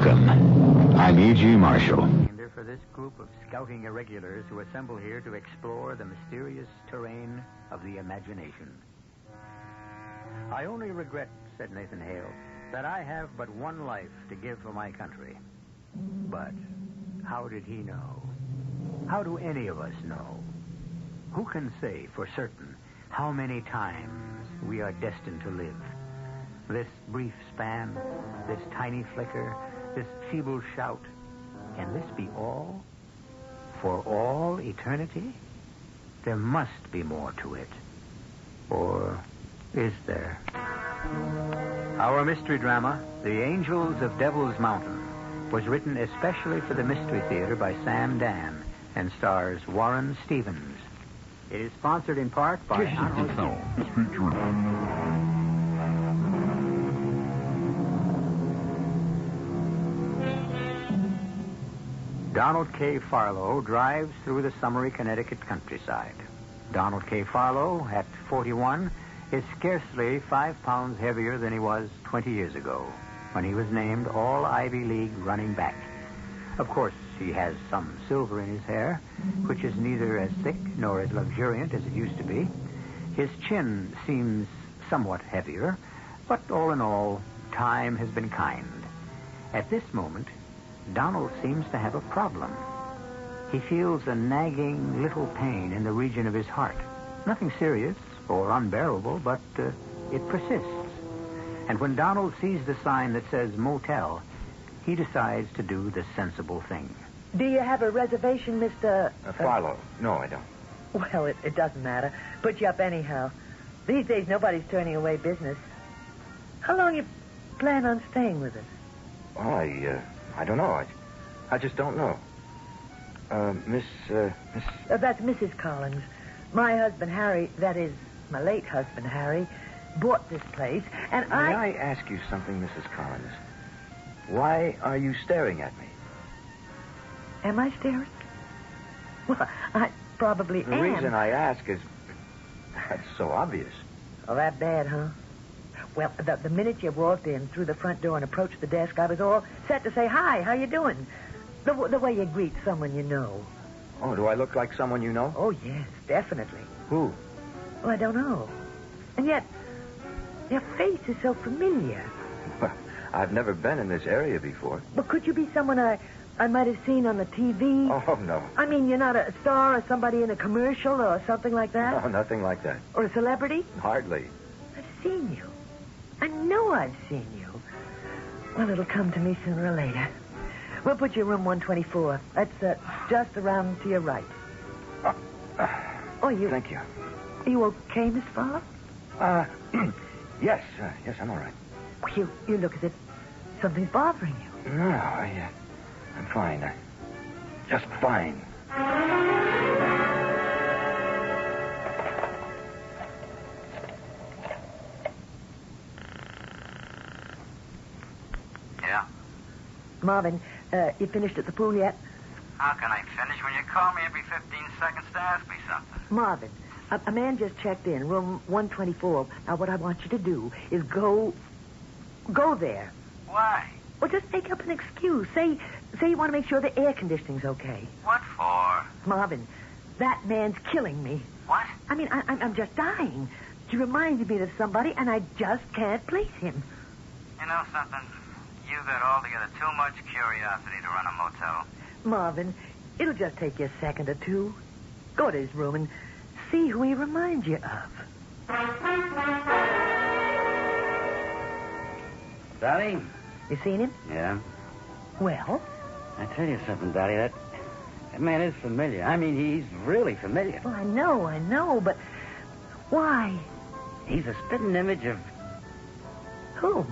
Welcome. I'm E.G. Marshall. For this group of scouting irregulars who assemble here to explore the mysterious terrain of the imagination. I only regret, said Nathan Hale, that I have but one life to give for my country. But how did he know? How do any of us know? Who can say for certain how many times we are destined to live? This brief span, this tiny flicker, this feeble shout, can this be all? For all eternity? There must be more to it. Or is there? Our mystery drama, The Angels of Devil's Mountain, was written especially for the Mystery Theater by Sam Dan and stars Warren Stevens. It is sponsored in part by... Donald K. Farlow drives through the summery Connecticut countryside. Donald K. Farlow, at 41, is scarcely 5 pounds heavier than he was 20 years ago, when he was named All-Ivy League running back. Of course, he has some silver in his hair, which is neither as thick nor as luxuriant as it used to be. His chin seems somewhat heavier, but all in all, time has been kind. At this moment, Donald seems to have a problem. He feels a nagging little pain in the region of his heart. Nothing serious or unbearable, but it persists. And when Donald sees the sign that says motel, he decides to do the sensible thing. Do you have a reservation, Mr... Farlow. No, I don't. Well, it doesn't matter. Put you up anyhow. These days, nobody's turning away business. How long you plan on staying with us? Well, I don't know. I just don't know. Miss... That's Mrs. Collins. My husband, Harry, that is, my late husband, Harry, bought this place, and May I ask you something, Mrs. Collins? Why are you staring at me? Am I staring? Well, I probably am. The reason I ask is... That's so obvious. Oh, that bad, huh? Well, the minute you walked in through the front door and approached the desk, I was all set to say, hi, how you doing? The way you greet someone you know. Oh, do I look like someone you know? Oh, yes, definitely. Who? Well, I don't know. And yet, your face is so familiar. Well, I've never been in this area before. Well, could you be someone I might have seen on the TV? Oh, no. I mean, you're not a star or somebody in a commercial or something like that? No, nothing like that. Or a celebrity? Hardly. I've seen you. I know I've seen you. Well, it'll come to me sooner or later. We'll put you in room 124. That's just around to your right. You... Thank you. Are you okay, Miss Farlow? Yes, I'm all right. You look as if something's bothering you. No, I'm fine. Just fine. Yeah? Marvin, you finished at the pool yet? How can I finish when you call me every 15 seconds to ask me something? Marvin, a man just checked in, room 124. Now, what I want you to do is go there. Why? Well, just make up an excuse. Say you want to make sure the air conditioning's okay. What for? Marvin, that man's killing me. What? I mean, I'm just dying. He reminds me of somebody, and I just can't place him. You know something? You got altogether too much curiosity to run a motel. Marvin, it'll just take you a second or two. Go to his room and see who he reminds you of. Daddy? You seen him? Yeah. Well? I tell you something, Daddy, that man is familiar. I mean, he's really familiar. Well, I know, but why? He's a spitting image of... Who?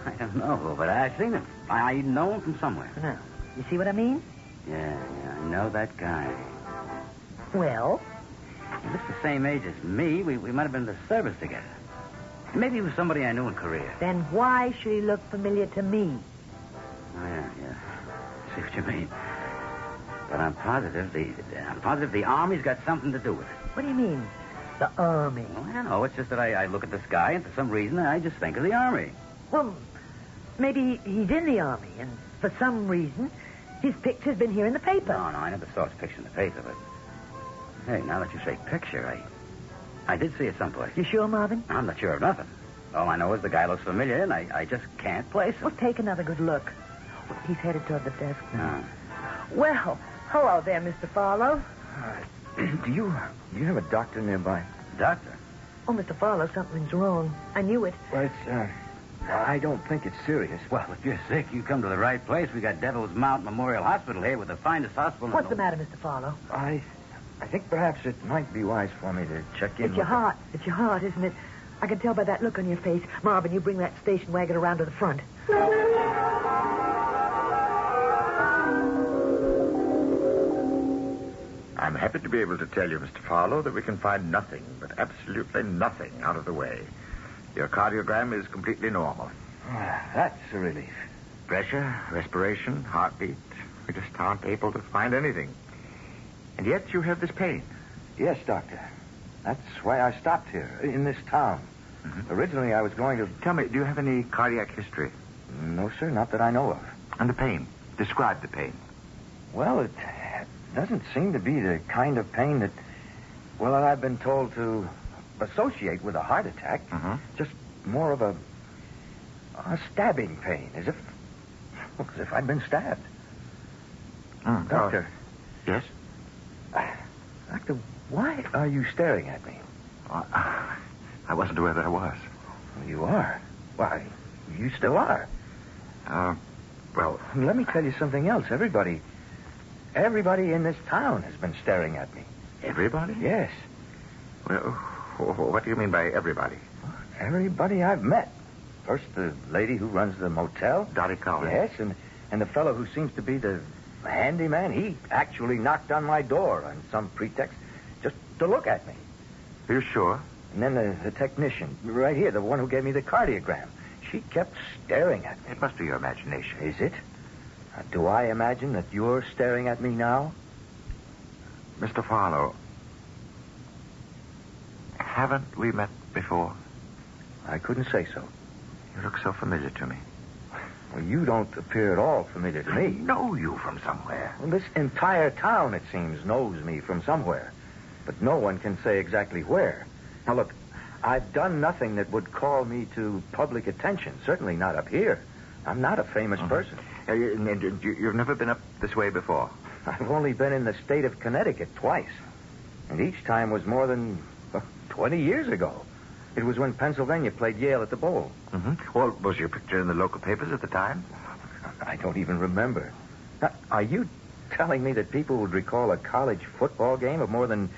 I don't know, but I've seen him. I know him from somewhere. Now, you see what I mean? Yeah, I know that guy. Well? He looks the same age as me. We might have been in the service together. Maybe he was somebody I knew in Korea. Then why should he look familiar to me? Oh, yeah. I see what you mean. But I'm positive the Army's got something to do with it. What do you mean, the Army? Well, I don't know. It's just that I look at the sky, and for some reason, I just think of the Army. Well, Maybe he's in the Army, and for some reason, his picture's been here in the paper. No, I never saw his picture in the paper, but... Hey, now that you say picture, I did see it someplace. You sure, Marvin? I'm not sure of nothing. All I know is the guy looks familiar, and I just can't place him. Well, take another good look. He's headed toward the desk now. Oh. Well, hello there, Mr. Farlow. Do you have a doctor nearby? Doctor? Oh, Mr. Farlow, something's wrong. I knew it. Well, it's, I don't think it's serious. Well, if you're sick, you come to the right place. We got Devil's Mount Memorial Hospital here with the finest hospital. What's the matter, Mr. Farlow? I think perhaps it might be wise for me to check in It's your heart. It's your heart, isn't it? I can tell by that look on your face. Marvin, you bring that station wagon around to the front. I'm happy to be able to tell you, Mr. Farlow, that we can find nothing, but absolutely nothing out of the way. Your cardiogram is completely normal. That's a relief. Pressure, respiration, heartbeat. We just aren't able to find anything. And yet you have this pain. Yes, doctor. That's why I stopped here, in this town. Mm-hmm. Originally, I was going to... Tell me, do you have any cardiac history? No, sir, not that I know of. And the pain? Describe the pain. Well, it doesn't seem to be the kind of pain that, well, I've been told to associate with a heart attack. Mm-hmm. Just more of a stabbing pain, as if I'd been stabbed. Doctor. Yes? Doctor, why are you staring at me? I wasn't aware that I was. Well, you are. Why, you still are. Well... Let me tell you something else. Everybody in this town has been staring at me. Everybody? Yes. Well, what do you mean by everybody? Everybody I've met. First, the lady who runs the motel. Dottie Collins? Yes, and the fellow who seems to be the handyman. He actually knocked on my door on some pretext just to look at me. Are you sure? And then the technician, right here, the one who gave me the cardiogram. She kept staring at me. It must be your imagination. Is it? Do I imagine that you're staring at me now? Mr. Farlow, haven't we met before? I couldn't say so. You look so familiar to me. Well, you don't appear at all familiar to I me. know you from somewhere. Well, this entire town, it seems, knows me from somewhere. But no one can say exactly where. Now, look, I've done nothing that would call me to public attention. Certainly not up here. I'm not a famous person. You've never been up this way before? I've only been in the state of Connecticut twice. And each time was more than 20 years ago. It was when Pennsylvania played Yale at the Bowl. Mm-hmm. Well, was your picture in the local papers at the time? I don't even remember. Now, are you telling me that people would recall a college football game of more than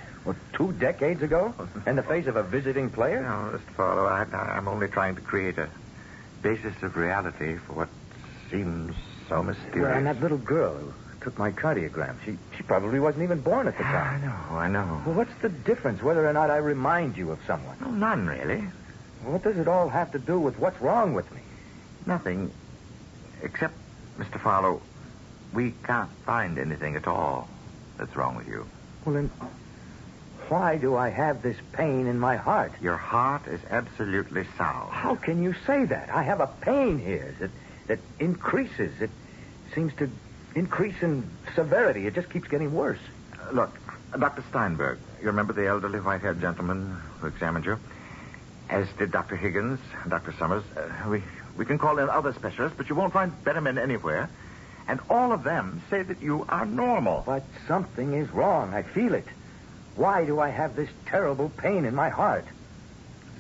2 decades ago in the face of a visiting player? No, Mr. Farlow, I'm only trying to create a basis of reality for what seems so mysterious. Well, and that little girl who took my cardiogram, she probably wasn't even born at the time. I know. Well, what's the difference whether or not I remind you of someone? No, none, really. What does it all have to do with what's wrong with me? Nothing. Except, Mr. Farlow, we can't find anything at all that's wrong with you. Well, then, why do I have this pain in my heart? Your heart is absolutely sound. How can you say that? I have a pain here that increases. It seems to increase in severity. It just keeps getting worse. Look, Dr. Steinberg, you remember the elderly white-haired gentleman who examined you? As did Dr. Higgins, Dr. Summers. We can call in other specialists, but you won't find better men anywhere. And all of them say that you are normal. But something is wrong. I feel it. Why do I have this terrible pain in my heart?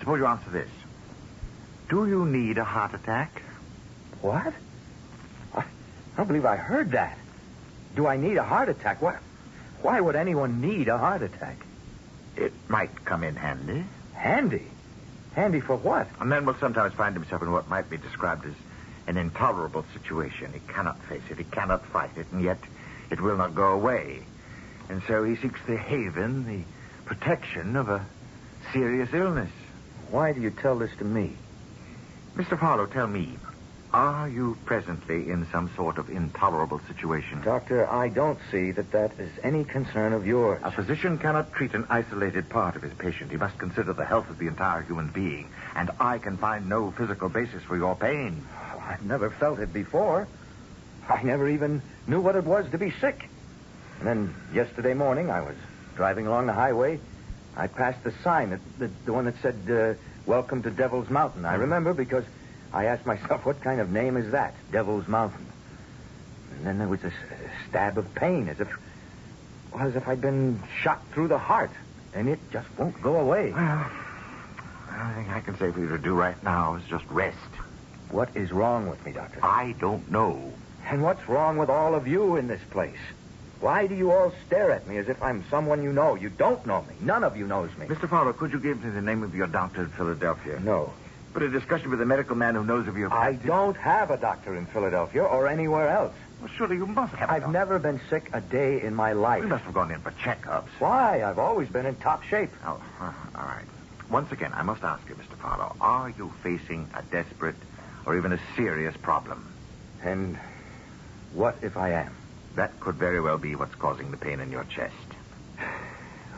Suppose you answer this. Do you need a heart attack? What? I don't believe I heard that. Do I need a heart attack? Why would anyone need a heart attack? It might come in handy. Handy? Handy for what? A man will sometimes find himself in what might be described as an intolerable situation. He cannot face it. He cannot fight it, and yet it will not go away. And so he seeks the haven, the protection of a serious illness. Why do you tell this to me? Mr. Farlow, tell me, are you presently in some sort of intolerable situation? Doctor, I don't see that is any concern of yours. A physician cannot treat an isolated part of his patient. He must consider the health of the entire human being. And I can find no physical basis for your pain. I've never felt it before. I never even knew what it was to be sick. And then yesterday morning, I was driving along the highway. I passed the sign, the one that said, Welcome to Devil's Mountain. I remember because I asked myself, what kind of name is that, Devil's Mountain? And then there was a stab of pain, as if I'd been shot through the heart. And it just won't go away. Well, the only thing I can say for you to do right now is just rest. What is wrong with me, Doctor? I don't know. And what's wrong with all of you in this place? Why do you all stare at me as if I'm someone you know? You don't know me. None of you knows me. Mr. Fowler, could you give me the name of your doctor in Philadelphia? No. But a discussion with a medical man who knows of your I practice. don't have a doctor in Philadelphia or anywhere else. Well, surely you must have a I've doctor. never been sick a day in my life. You must have gone in for checkups. Why? I've always been in top shape. Oh, all right. Once again, I must ask you, Mr. Fowler, are you facing a desperate or even a serious problem? And what if I am? That could very well be what's causing the pain in your chest.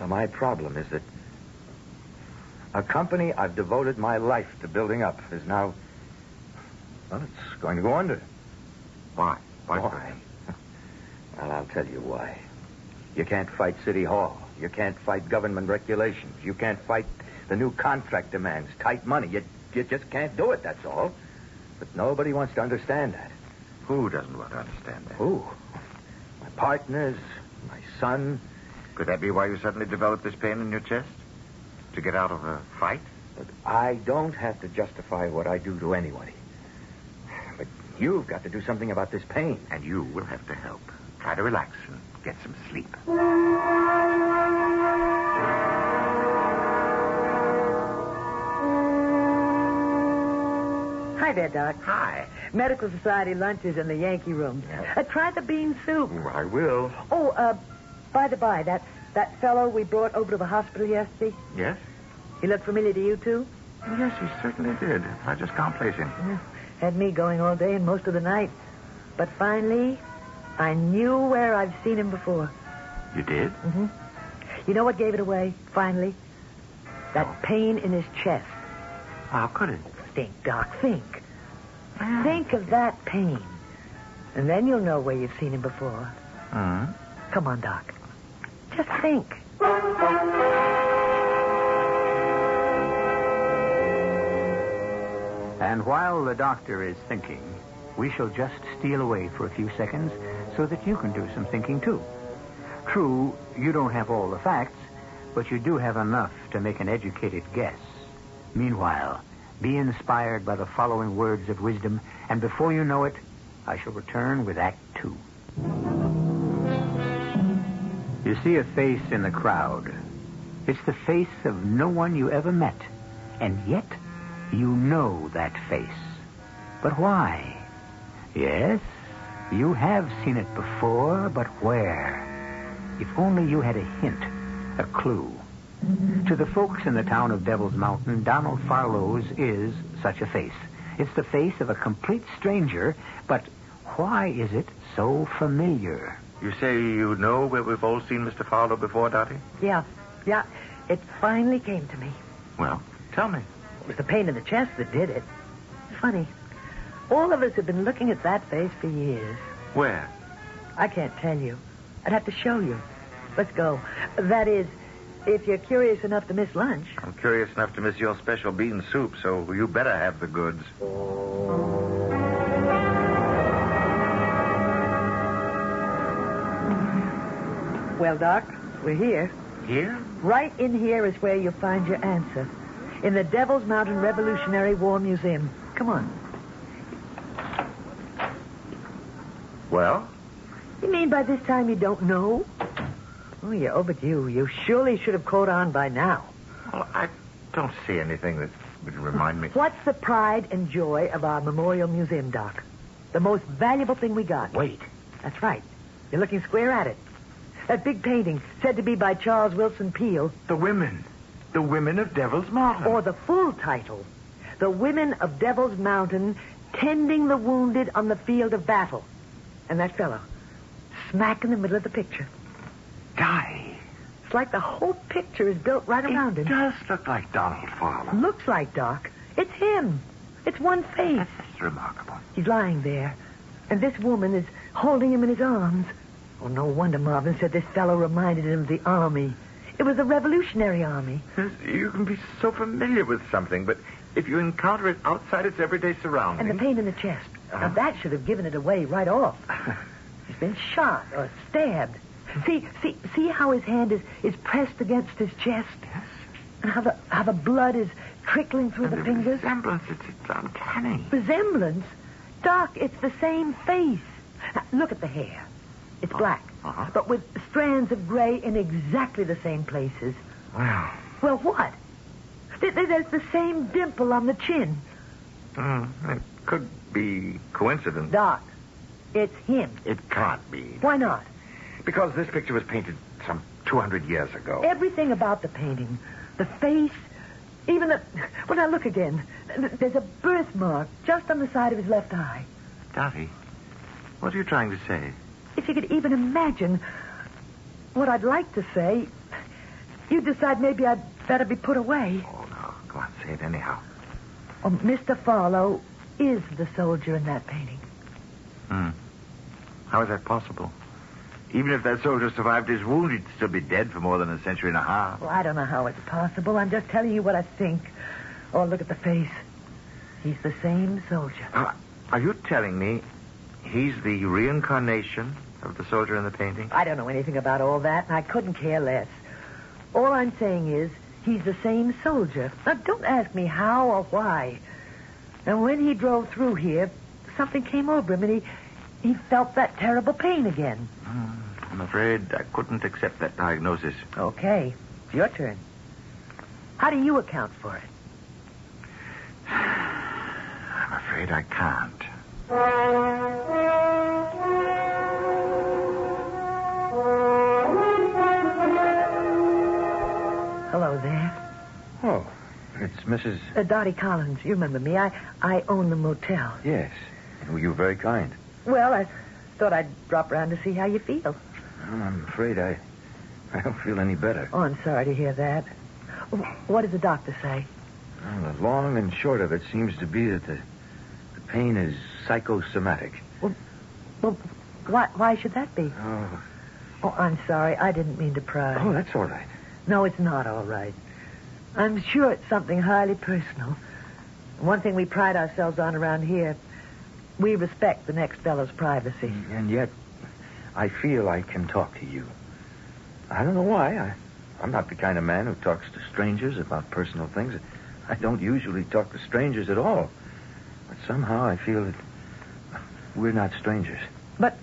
My problem is that a company I've devoted my life to building up is now... Well, it's going to go under. Why? Why? Well, I'll tell you why. You can't fight City Hall. You can't fight government regulations. You can't fight the new contract demands, tight money. You just can't do it, that's all. But nobody wants to understand that. Who doesn't want to understand that? Who? My partners, my son. Could that be why you suddenly developed this pain in your chest? To get out of a fight? But I don't have to justify what I do to anybody. But you've got to do something about this pain. And you will have to help. Try to relax and get some sleep. Hi there, Doc. Hi. Medical Society lunch is in the Yankee room. Try the bean soup. I will. Oh, by the by, that fellow we brought over to the hospital yesterday, Yes? he looked familiar to you, too? Yes, he certainly did. I just can't place him. Had me going all day and most of the night. But finally, I knew where I've seen him before. You did? Mm-hmm. You know what gave it away, finally? That pain in his chest. How could it? Think, Doc, think. Think of that pain. And then you'll know where you've seen him before. Mm-hmm. Come on, Doc. Just think. And while the doctor is thinking, we shall just steal away for a few seconds so that you can do some thinking, too. True, you don't have all the facts, but you do have enough to make an educated guess. Meanwhile, be inspired by the following words of wisdom, and before you know it, I shall return with Act 2. You see a face in the crowd. It's the face of no one you ever met, and yet you know that face. But why? Yes, you have seen it before, but where? If only you had a hint, a clue. To the folks in the town of Devil's Mountain, Donald Farlow's is such a face. It's the face of a complete stranger, but why is it so familiar? You say you know where we've all seen Mr. Fowler before, Dottie? Yeah. It finally came to me. Well, tell me. It was the pain in the chest that did it. Funny. All of us have been looking at that face for years. Where? I can't tell you. I'd have to show you. Let's go. That is, if you're curious enough to miss lunch. I'm curious enough to miss your special bean soup, so you better have the goods. Well, Doc, we're here. Here? Right in here is where you'll find your answer. In the Devil's Mountain Revolutionary War Museum. Come on. Well? You mean by this time you don't know? Oh, you're overdue. You surely should have caught on by now. Well, I don't see anything that would remind me. What's the pride and joy of our Memorial Museum, Doc? The most valuable thing we got. Wait. That's right. You're looking square at it. That big painting, said to be by Charles Wilson Peale. The women. The women of Devil's Mountain. Or the full title. The Women of Devil's Mountain Tending the Wounded on the Field of Battle. And that fellow, smack in the middle of the picture. Dottie. It's like the whole picture is built right around him. It does look like Donald Fowler. Looks like, Doc. It's him. It's one face. That's remarkable. He's lying there, and this woman is holding him in his arms. Oh, no wonder Marvin said this fellow reminded him of the army. It was the Revolutionary Army. You can be so familiar with something, but if you encounter it outside its everyday surroundings... And the pain in the chest. Now, that should have given it away right off. He's been shot or stabbed. See how his hand is pressed against his chest? Yes. And how the blood is trickling through the fingers? Resemblance, it's uncanny. Resemblance? Doc, it's the same face. Now, look at the hair. It's black, but with strands of gray in exactly the same places. Well, what? There's the same dimple on the chin. It could be coincidence. Doc, it's him. It can't be. Why not? Because this picture was painted some 200 years ago. Everything about the painting, the face, even the... Well, now look again. There's a birthmark just on the side of his left eye. Dottie, what are you trying to say? If you could even imagine what I'd like to say, you'd decide maybe I'd better be put away. Oh, no. Go on, say it anyhow. Oh, Mr. Farlow is the soldier in that painting. How is that possible? Even if that soldier survived his wound, he'd still be dead for more than a century and a half. Well, I don't know how it's possible. I'm just telling you what I think. Oh, look at the face. He's the same soldier. Are you telling me he's the reincarnation of the soldier in the painting? I don't know anything about all that, and I couldn't care less. All I'm saying is he's the same soldier. Now, don't ask me how or why. And when he drove through here, something came over him, and he felt that terrible pain again. I'm afraid I couldn't accept that diagnosis. Okay. It's your turn. How do you account for it? I'm afraid I can't. Hello there. Oh, it's Mrs... Dottie Collins. You remember me. I own the motel. Yes. You were very kind. Well, I thought I'd drop around to see how you feel. Well, I'm afraid I don't feel any better. Oh, I'm sorry to hear that. What does the doctor say? Well, the long and short of it seems to be that the pain is psychosomatic. Well, why should that be? Oh, I'm sorry. I didn't mean to pry. Oh, that's all right. No, it's not all right. I'm sure it's something highly personal. One thing we pride ourselves on around here, we respect the next fellow's privacy. And yet, I feel I can talk to you. I don't know why. I'm not the kind of man who talks to strangers about personal things. I don't usually talk to strangers at all. But somehow I feel that we're not strangers. But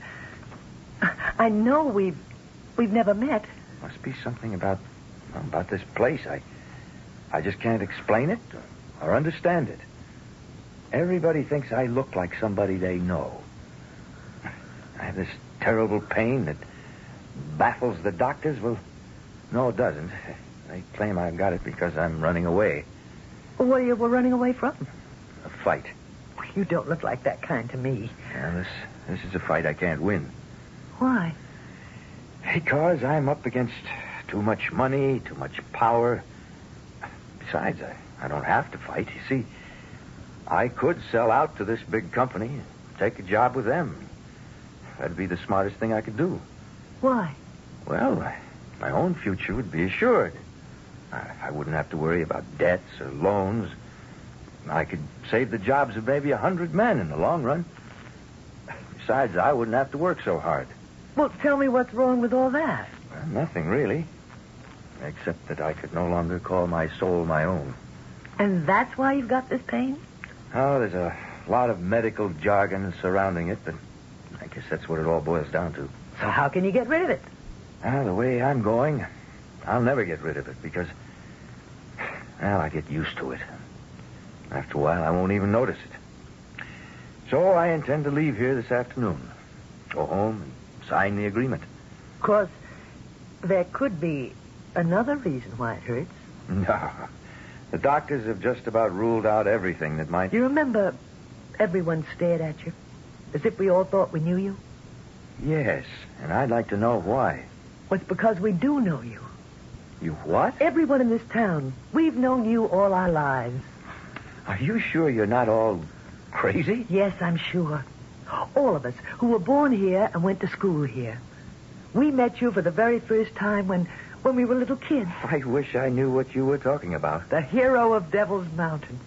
I know we've never met. Must be something about this place. I just can't explain it or understand it. Everybody thinks I look like somebody they know. I have this terrible pain that baffles the doctors. Well, no, it doesn't. They claim I've got it because I'm running away. What are you running away from? A fight. You don't look like that kind to me. Yeah, this is a fight I can't win. Why? Because I'm up against too much money, too much power. Besides, I don't have to fight. You see, I could sell out to this big company and take a job with them. That'd be the smartest thing I could do. Why? Well, my own future would be assured. I wouldn't have to worry about debts or loans. I could save the jobs of maybe 100 men in the long run. Besides, I wouldn't have to work so hard. Well, tell me what's wrong with all that. Well, nothing, really. Except that I could no longer call my soul my own. And that's why you've got this pain? Oh, there's a lot of medical jargon surrounding it, but I guess that's what it all boils down to. So how can you get rid of it? Well, the way I'm going, I'll never get rid of it because, well, I get used to it. After a while, I won't even notice it. So I intend to leave here this afternoon. Go home and sign the agreement. Of course, there could be another reason why it hurts. No. The doctors have just about ruled out everything that might... You remember everyone stared at you? As if we all thought we knew you? Yes, and I'd like to know why. Well, it's because we do know you. You what? Everyone in this town. We've known you all our lives. Are you sure you're not all crazy? Yes, I'm sure. All of us who were born here and went to school here. We met you for the very first time when we were little kids. I wish I knew what you were talking about. The hero of Devil's Mountain.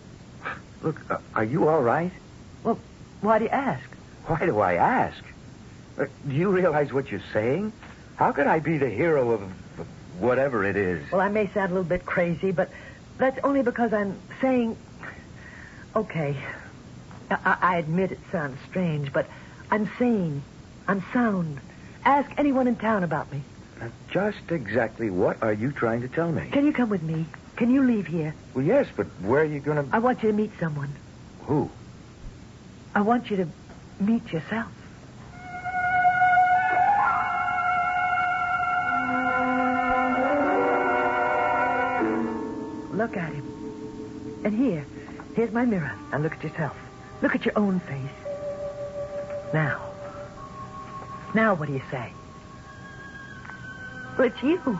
Look, are you all right? Well, why do you ask? Why do I ask? Do you realize what you're saying? How could I be the hero of whatever it is? Well, I may sound a little bit crazy, but that's only because I'm saying... Okay, I admit it sounds strange, but I'm sane. I'm sound. Ask anyone in town about me. Now, just exactly what are you trying to tell me? Can you come with me? Can you leave here? Well, yes, but where are you going to... I want you to meet someone. Who? I want you to meet yourself. Look at him. And here's my mirror. Now look at yourself. Look at your own face. Now what do you say? Well, it's you.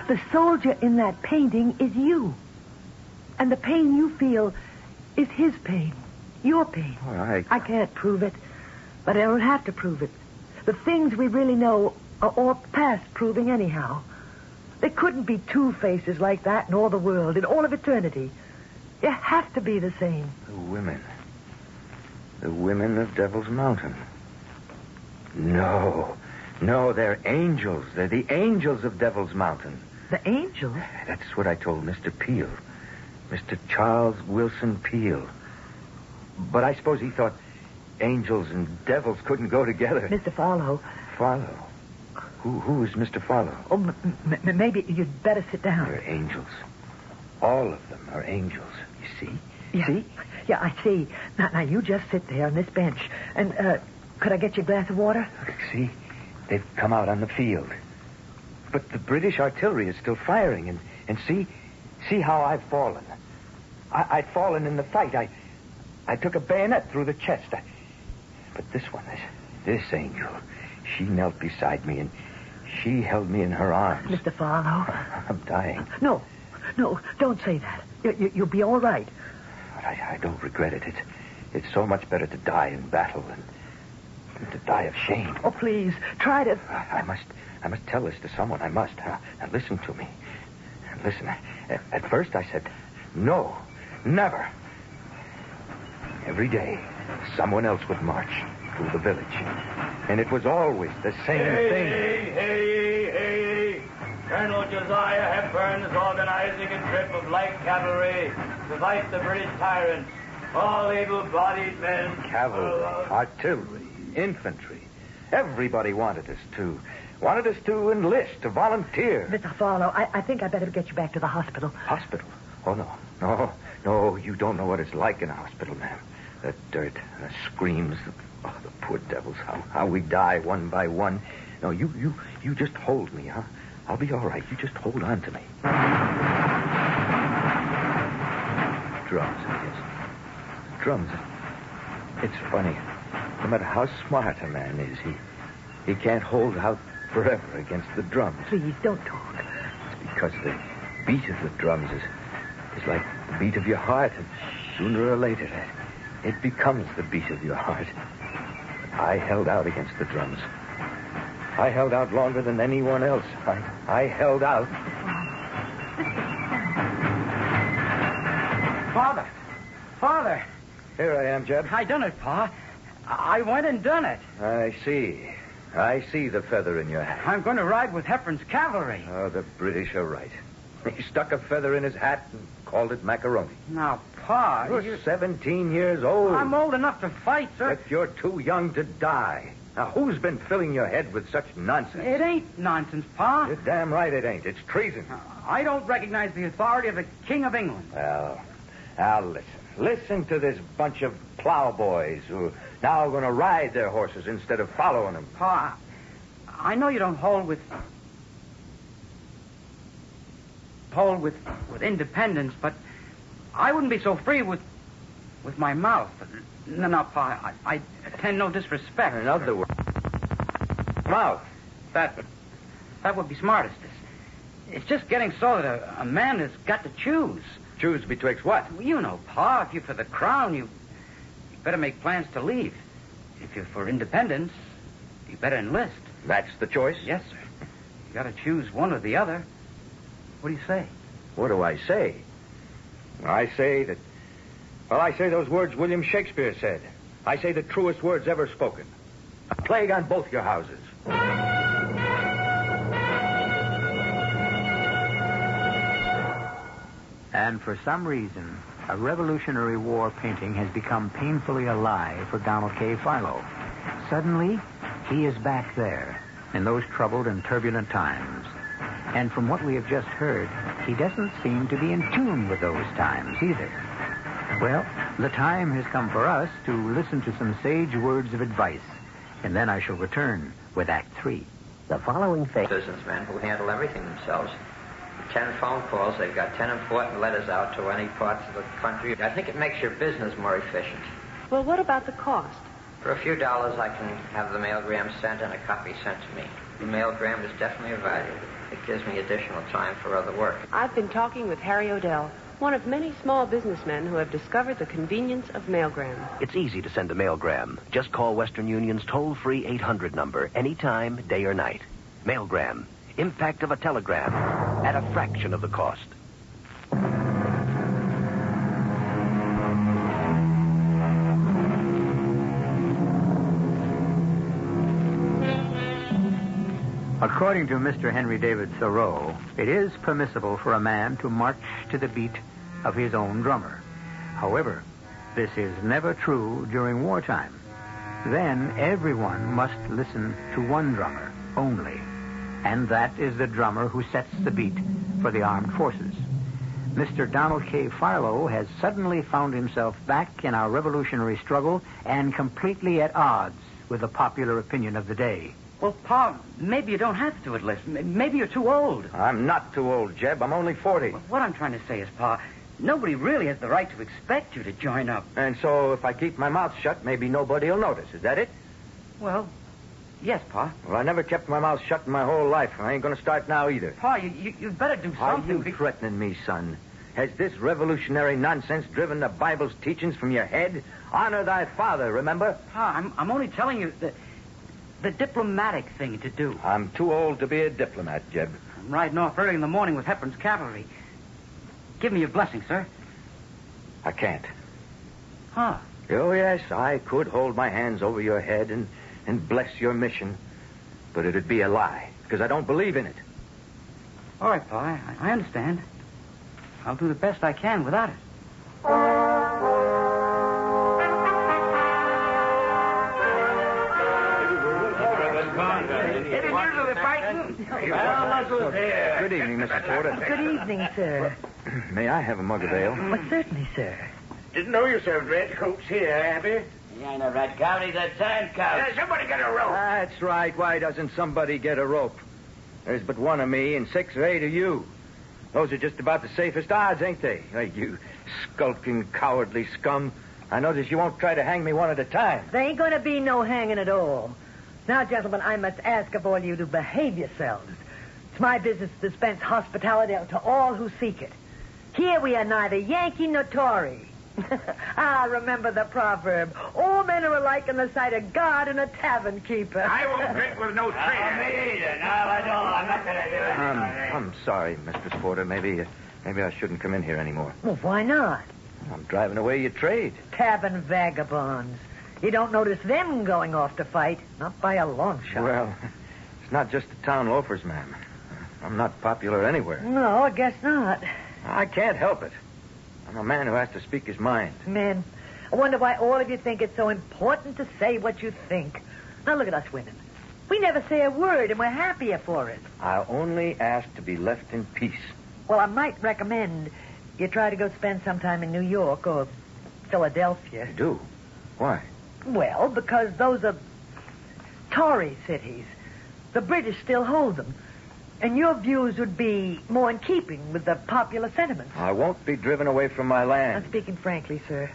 The soldier in that painting is you. And the pain you feel is his pain. Your pain. All right. I can't prove it, but I don't have to prove it. The things we really know are all past proving anyhow. There couldn't be two faces like that in all the world, in all of eternity. You have to be the same. The women of Devil's Mountain. No, they're angels. They're the angels of Devil's Mountain. The angels? That's what I told Mr. Peel. Mr. Charles Wilson Peel. But I suppose he thought angels and devils couldn't go together. Mr. Farlow. Farlow? Who is Mr. Farlow? Oh, maybe you'd better sit down. They're angels. All of them are angels. You see? Yeah. See? Yeah, I see. Now, you just sit there on this bench. And, could I get you a glass of water? See? They've come out on the field. But the British artillery is still firing. And see how I've fallen. I've fallen in the fight. I took a bayonet through the chest. But this one, this angel, she knelt beside me and she held me in her arms. Mr. Farlow. I'm dying. No, don't say that. You'll be all right. But I don't regret it. It's so much better to die in battle than to die of shame. Oh, please, try to... I must tell this to someone. I must. Now listen to me. Listen, at first I said, no, never. Every day, someone else would march through the village. And it was always the same thing. Hey. Colonel Josiah Hepburn is organizing a trip of light cavalry to fight the British tyrants. All able-bodied men. Cavalry, artillery, infantry. Everybody wanted us to enlist, to volunteer. Mr. Farlow, I think I better get you back to the hospital. Hospital? Oh, no, you don't know what it's like in a hospital, ma'am. The dirt, the screams, the poor devils, how we die one by one. No, you just hold me, huh? I'll be all right. You just hold on to me. Drums, yes. Drums. It's funny. No matter how smart a man is, he can't hold out forever against the drums. Please, don't talk. It's because the beat of the drums is like the beat of your heart, and sooner or later it becomes the beat of your heart. I held out against the drums. I held out longer than anyone else. I held out. Father. Here I am, Jeb. I done it, Pa. I went and done it. I see the feather in your hat. I'm going to ride with Hepburn's cavalry. Oh, the British are right. He stuck a feather in his hat and called it macaroni. Now, Pa, You're 17 years old. I'm old enough to fight, sir. But you're too young to die. Now, who's been filling your head with such nonsense? It ain't nonsense, Pa. You're damn right it ain't. It's treason. I don't recognize the authority of the King of England. Well, now listen. Listen to this bunch of plowboys who are now going to ride their horses instead of following them. Pa, I know you don't hold with independence, but I wouldn't be so free with my mouth. No, Pa, I intend no disrespect. In other words, mouth. That would be smartest. It's just getting so that a man has got to choose. Choose betwixt what? Well, you know, Pa, if you're for the crown, better make plans to leave. If you're for independence, you better enlist. That's the choice? Yes, sir. You got to choose one or the other. What do you say? What do I say? I say that... Well, I say those words William Shakespeare said. I say the truest words ever spoken. A plague on both your houses. And for some reason, a Revolutionary War painting has become painfully alive for Donald K. Philo. Suddenly, he is back there in those troubled and turbulent times. And from what we have just heard, he doesn't seem to be in tune with those times either. Well, the time has come for us to listen to some sage words of advice. And then I shall return with Act 3. The following businessmen who handle everything themselves. 10 phone calls, they've got 10 important letters out to any parts of the country. I think it makes your business more efficient. Well, what about the cost? For a few dollars, I can have the mailgram sent and a copy sent to me. The mailgram is definitely a value. It gives me additional time for other work. I've been talking with Harry Odell, one of many small businessmen who have discovered the convenience of mailgram. It's easy to send a mailgram. Just call Western Union's toll-free 800 number anytime, day or night. Mailgram. Impact of a telegram at a fraction of the cost. According to Mr. Henry David Thoreau, it is permissible for a man to march to the beat of his own drummer. However, this is never true during wartime. Then everyone must listen to one drummer only, and that is the drummer who sets the beat for the armed forces. Mr. Donald K. Philo has suddenly found himself back in our revolutionary struggle and completely at odds with the popular opinion of the day. Well, Pa, maybe you don't have to enlist. Maybe you're too old. I'm not too old, Jeb. I'm only 40. What I'm trying to say is, Pa, nobody really has the right to expect you to join up. And so if I keep my mouth shut, maybe nobody will notice. Is that it? Well, yes, Pa. Well, I never kept my mouth shut in my whole life. I ain't going to start now either. Pa, you'd better do Are something. you threatening me, son? Has this revolutionary nonsense driven the Bible's teachings from your head? Honor thy father, remember? Pa, I'm only telling you the diplomatic thing to do. I'm too old to be a diplomat, Jeb. I'm riding off early in the morning with Hepburn's cavalry. Give me your blessing, sir. I can't. Huh. Oh, yes, I could hold my hands over your head and bless your mission. But it'd be a lie, because I don't believe in it. All right, Pa, I understand. I'll do the best I can without it. Good evening, Mrs. Porter. Good evening, sir. May I have a mug of ale? Well, certainly, sir. Didn't know you served red coats here, Abby. He ain't a red coat, he's a tan coat. Somebody get a rope. That's right. Why doesn't somebody get a rope? There's but one of me and 6 or 8 of you. Those are just about the safest odds, ain't they? Hey, you skulking, cowardly scum. I notice you won't try to hang me one at a time. There ain't going to be no hanging at all. Now, gentlemen, I must ask of all you to behave yourselves. It's my business to dispense hospitality to all who seek it. Here we are neither Yankee nor Tory. Remember the proverb. All men are alike in the sight of God and a tavern keeper. I won't drink with no traitor. Me either. No, I don't. I'm not going to do it. I'm sorry, Mr. Porter. Maybe I shouldn't come in here anymore. Well, why not? I'm driving away your trade. Tavern vagabonds. You don't notice them going off to fight. Not by a long shot. Well, it's not just the town loafers, ma'am. I'm not popular anywhere. No, I guess not. I can't help it. I'm a man who has to speak his mind. Men, I wonder why all of you think it's so important to say what you think. Now, look at us women. We never say a word, and we're happier for it. I only ask to be left in peace. Well, I might recommend you try to go spend some time in New York or Philadelphia. You do? Why? Well, because those are Tory cities. The British still hold them. And your views would be more in keeping with the popular sentiments. I won't be driven away from my land. Now, speaking frankly, sir,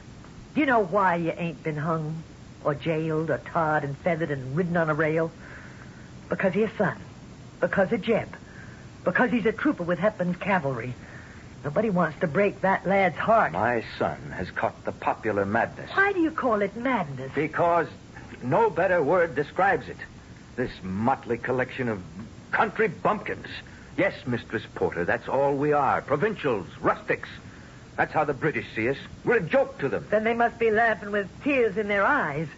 do you know why you ain't been hung or jailed or tarred and feathered and ridden on a rail? Because of your son. Because of Jeb. Because he's a trooper with Hepburn's cavalry. Nobody wants to break that lad's heart. My son has caught the popular madness. Why do you call it madness? Because no better word describes it. This motley collection of country bumpkins. Yes, Mistress Porter, that's all we are. Provincials, rustics. That's how the British see us. We're a joke to them. Then they must be laughing with tears in their eyes.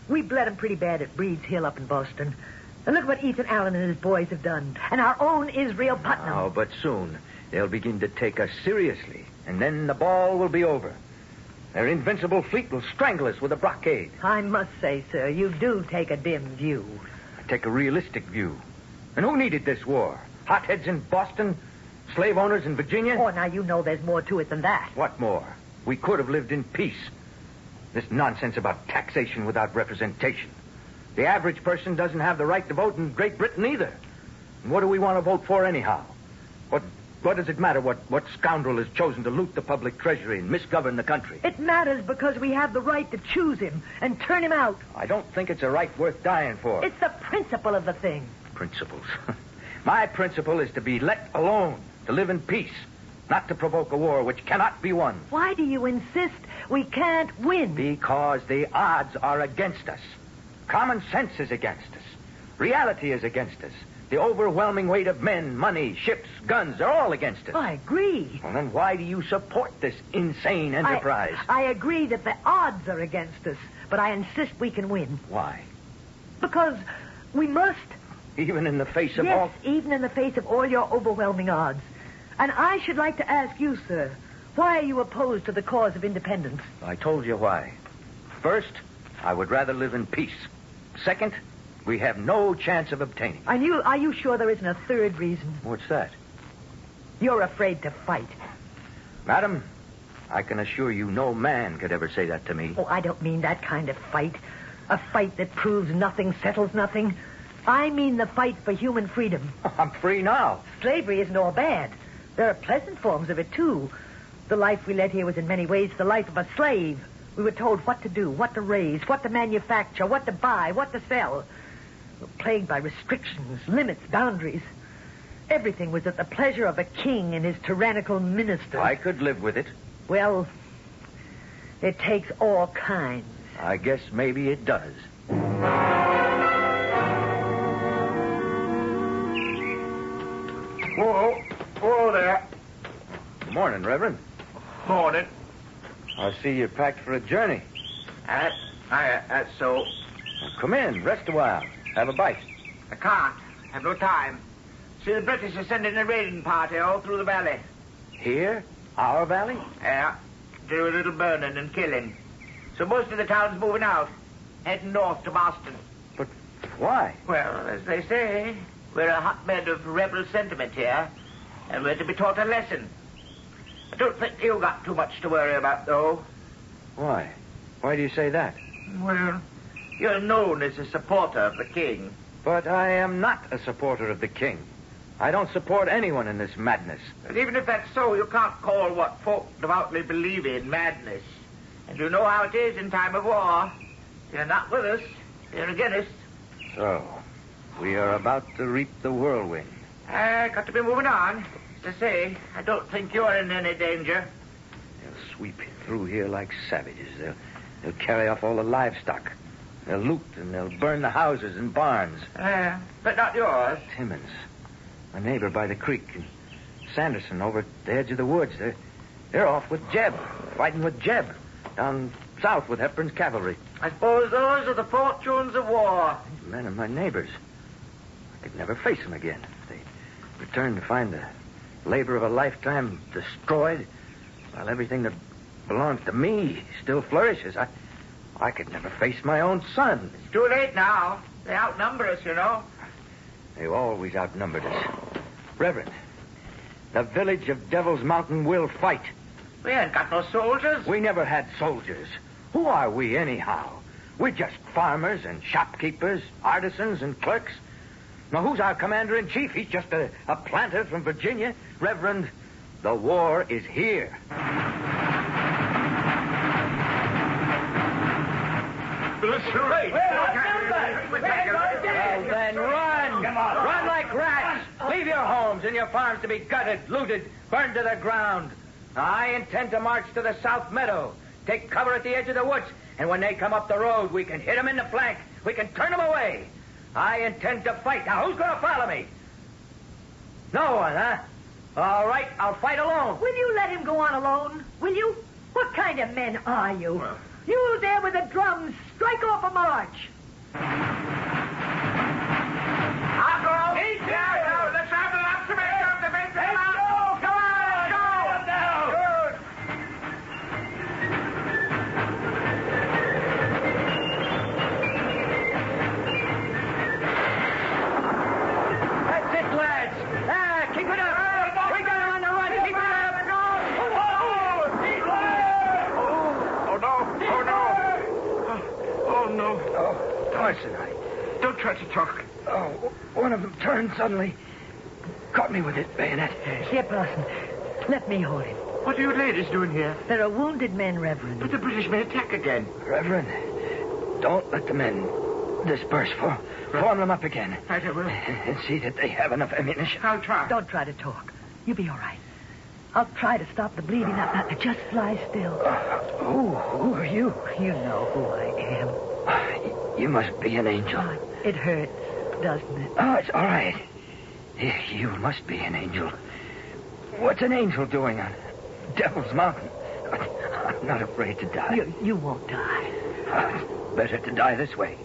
We bled them pretty bad at Breed's Hill up in Boston. And look what Ethan Allen and his boys have done. And our own Israel Putnam. Oh, but soon they'll begin to take us seriously. And then the ball will be over. Their invincible fleet will strangle us with a blockade. I must say, sir, you do take a dim view. I take a realistic view. And who needed this war? Hotheads in Boston? Slave owners in Virginia? Oh, now you know there's more to it than that. What more? We could have lived in peace. This nonsense about taxation without representation. The average person doesn't have the right to vote in Great Britain either. And what do we want to vote for anyhow? What does it matter what scoundrel has chosen to loot the public treasury and misgovern the country? It matters because we have the right to choose him and turn him out. I don't think it's a right worth dying for. It's the principle of the thing. Principles. My principle is to be let alone, to live in peace, not to provoke a war which cannot be won. Why do you insist we can't win? Because the odds are against us. Common sense is against us. Reality is against us. The overwhelming weight of men, money, ships, guns are all against us. I agree. Well, then why do you support this insane enterprise? I agree that the odds are against us, but I insist we can win. Why? Because we must. Even in the face of all... Yes, even in the face of all your overwhelming odds. And I should like to ask you, sir, why are you opposed to the cause of independence? I told you why. First, I would rather live in peace. Second, we have no chance of obtaining. Are you sure there isn't a third reason? What's that? You're afraid to fight. Madam, I can assure you no man could ever say that to me. Oh, I don't mean that kind of fight. A fight that proves nothing, settles nothing. I mean the fight for human freedom. I'm free now. Slavery isn't all bad. There are pleasant forms of it, too. The life we led here was in many ways the life of a slave. We were told what to do, what to raise, what to manufacture, what to buy, what to sell. We were plagued by restrictions, limits, boundaries. Everything was at the pleasure of a king and his tyrannical ministers. I could live with it. Well, it takes all kinds. I guess maybe it does. Whoa there. Good morning, Reverend. Morning. I see you're packed for a journey. That's so. Well, come in, rest a while. Have a bite. I can't. Have no time. See, the British are sending a raiding party all through the valley. Here? Our valley? Yeah. Do a little burning and killing. So most of the town's moving out, heading north to Boston. But why? Well, as they say, we're a hotbed of rebel sentiment here, and we're to be taught a lesson. I don't think you got too much to worry about, though. Why? Why do you say that? Well, you're known as a supporter of the king. But I am not a supporter of the king. I don't support anyone in this madness. But even if that's so, you can't call what folk devoutly believe in madness. And you know how it is in time of war. You're not with us. You're against us. So, we are about to reap the whirlwind. Got to be moving on. As I say, I don't think you're in any danger. They'll sweep through here like savages. They'll carry off all the livestock. They'll loot and they'll burn the houses and barns. But not yours. Timmons, my neighbor by the creek, and Sanderson over at the edge of the woods. They're off with Jeb, fighting with Jeb, down south with Hepburn's cavalry. I suppose those are the fortunes of war. These men are my neighbors. I could never face them again. If they return to find the labor of a lifetime destroyed, while everything that belongs to me still flourishes, I could never face my own son. It's too late now. They outnumber us, you know. They've always outnumbered us. Reverend, the village of Devil's Mountain will fight. We ain't got no soldiers. We never had soldiers. Who are we, anyhow? We're just farmers and shopkeepers, artisans and clerks. Now, who's our commander-in-chief? He's just a planter from Virginia. Reverend, the war is here. The charade. Well, then run. Run like rats. Leave your homes and your your farms to be gutted, looted, burned to the ground. I intend to march to the South Meadow, take cover at the edge of the woods, and when they come up the road, we can hit them in the flank. We can turn them away. I intend to fight. Now, who's going to follow me? No one, huh? All right, I'll fight alone. Will you let him go on alone? Will you? What kind of men are you? You there with the drums. Strike off a march. I'll go. Yeah, let's have the last to make up the big thing. Come on, go. Good. That's it, lads. Keep it up. We got him on the run. Keep it up. Oh, no. Oh, Parson, Don't try to talk. Oh, one of them turned suddenly. Caught me with his bayonet. Here, Parson. Let me hold him. What are you ladies doing here? There are wounded men, Reverend. But the British may attack again. Reverend, don't let the men disperse. Form them up again. I will. And see that they have enough ammunition. I'll try. Don't try to talk. You'll be all right. I'll try to stop the bleeding. Now, just lie still. Who are you? You know who I am. You must be an angel. Oh, it hurts, doesn't it? Oh, it's all right. You must be an angel. What's an angel doing on Devil's Mountain? I'm not afraid to die. You won't die. It's better to die this way.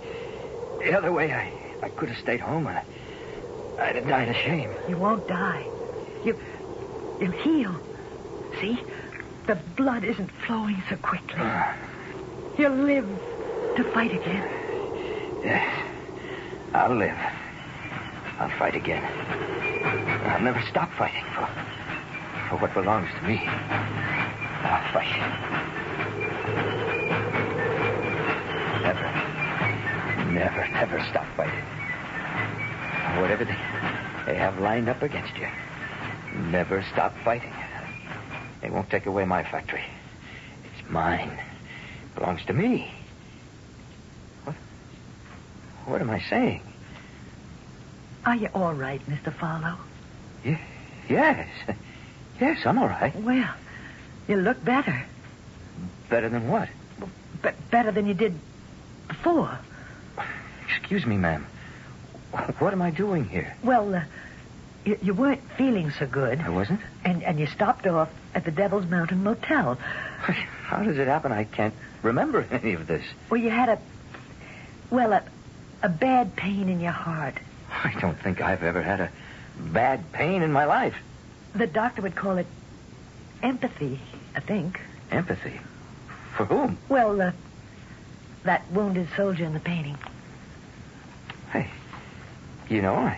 The other way, I could have stayed home and I'd have died of shame. You won't die. You'll heal. See? The blood isn't flowing so quickly. You'll live to fight again. Yes. I'll live. I'll fight again. I'll never stop fighting for what belongs to me. I'll fight. Never stop fighting. Whatever they have lined up against you, never stop fighting. They won't take away my factory. It's mine. It belongs to me. What am I saying? Are you all right, Mr. Farlow? Yes. Yes, I'm all right. Well, you look better. Better than what? Better than you did before. Excuse me, ma'am. What am I doing here? Well, you weren't feeling so good. I wasn't? And you stopped off at the Devil's Mountain Motel. How does it happen? I can't remember any of this. Well, you had a bad pain in your heart. I don't think I've ever had a bad pain in my life. The doctor would call it empathy, I think. Empathy? For whom? Well, that wounded soldier in the painting. Hey, you know,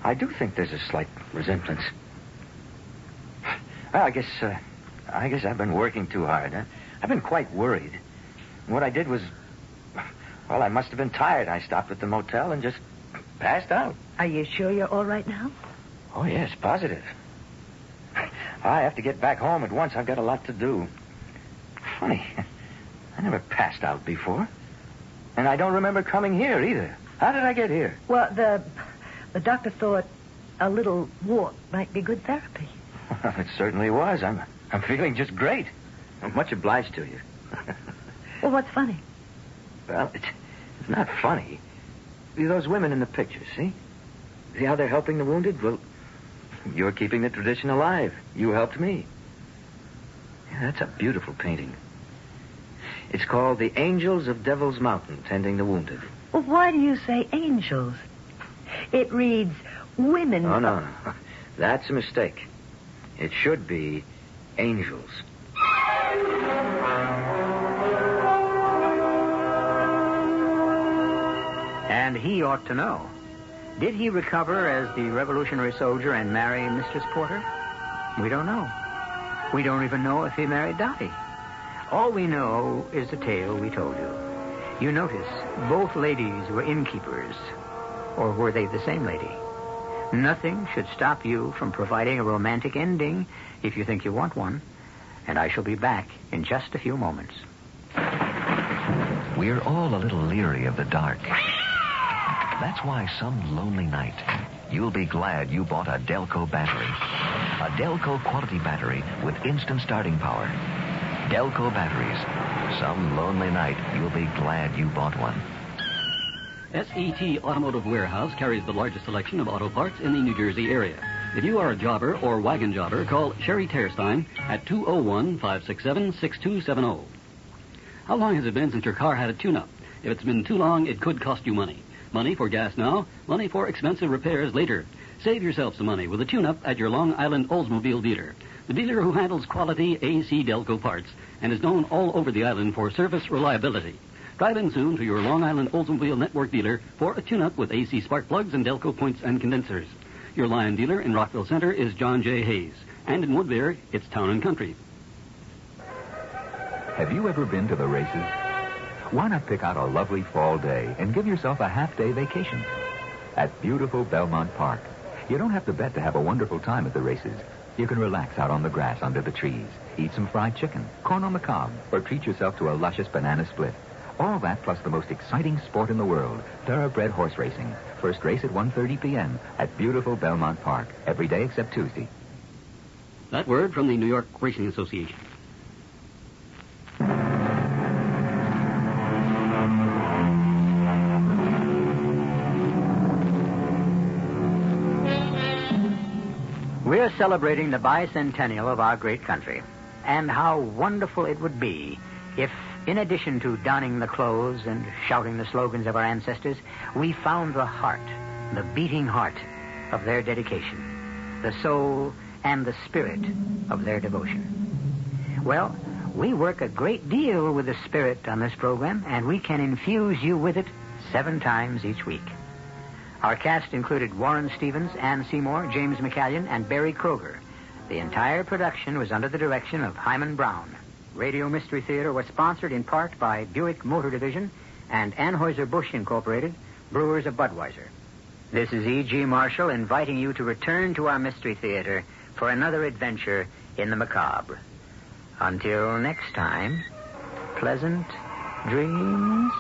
I do think there's a slight resemblance. Well, I guess I've been working too hard. Huh? I've been quite worried. What I did was, well, I must have been tired. I stopped at the motel and just passed out. Are you sure you're all right now? Oh, yes, positive. I have to get back home at once. I've got a lot to do. Funny. I never passed out before. And I don't remember coming here either. How did I get here? Well, the doctor thought a little walk might be good therapy. Well, it certainly was. I'm feeling just great. I'm much obliged to you. Well, what's funny? Well, it's not funny. Those women in the pictures, see? See how they're helping the wounded? Well, you're keeping the tradition alive. You helped me. Yeah, that's a beautiful painting. It's called The Angels of Devil's Mountain, Tending the Wounded. Well, why do you say angels? It reads women... Oh, no. That's a mistake. It should be angels. And he ought to know. Did he recover as the Revolutionary soldier and marry Mistress Porter? We don't know. We don't even know if he married Dottie. All we know is the tale we told you. You notice, both ladies were innkeepers. Or were they the same lady? Nothing should stop you from providing a romantic ending if you think you want one. And I shall be back in just a few moments. We're all a little leery of the dark. That's why some lonely night you'll be glad you bought a Delco battery. A Delco quality battery with instant starting power. Delco batteries. Some lonely night, you'll be glad you bought one. SET Automotive Warehouse carries the largest selection of auto parts in the New Jersey area. If you are a jobber or wagon jobber, call Sherry Terstein at 201-567-6270. How long has it been since your car had a tune-up? If it's been too long, it could cost you money. Money for gas now, money for expensive repairs later. Save yourself some money with a tune-up at your Long Island Oldsmobile dealer. The dealer who handles quality AC Delco parts and is known all over the island for service reliability. Drive in soon to your Long Island Oldsmobile Network dealer for a tune-up with AC spark plugs and Delco points and condensers. Your Lion dealer in Rockville Center is John J. Hayes. And in Woodbury, it's Town and Country. Have you ever been to the races? Why not pick out a lovely fall day and give yourself a half-day vacation at beautiful Belmont Park? You don't have to bet to have a wonderful time at the races. You can relax out on the grass under the trees, eat some fried chicken, corn on the cob, or treat yourself to a luscious banana split. All that plus the most exciting sport in the world, thoroughbred horse racing. First race at 1:30 p.m. at beautiful Belmont Park. Every day except Tuesday. That word from the New York Racing Association. We're celebrating the bicentennial of our great country. And how wonderful it would be if, in addition to donning the clothes and shouting the slogans of our ancestors, we found the heart, the beating heart of their dedication, the soul and the spirit of their devotion. Well, we work a great deal with the spirit on this program, and we can infuse you with it 7 times each week. Our cast included Warren Stevens, Ann Seymour, James McCallion, and Barry Kroger. The entire production was under the direction of Hyman Brown. Radio Mystery Theater was sponsored in part by Buick Motor Division and Anheuser-Busch Incorporated, brewers of Budweiser. This is E.G. Marshall inviting you to return to our Mystery Theater for another adventure in the macabre. Until next time, pleasant dreams.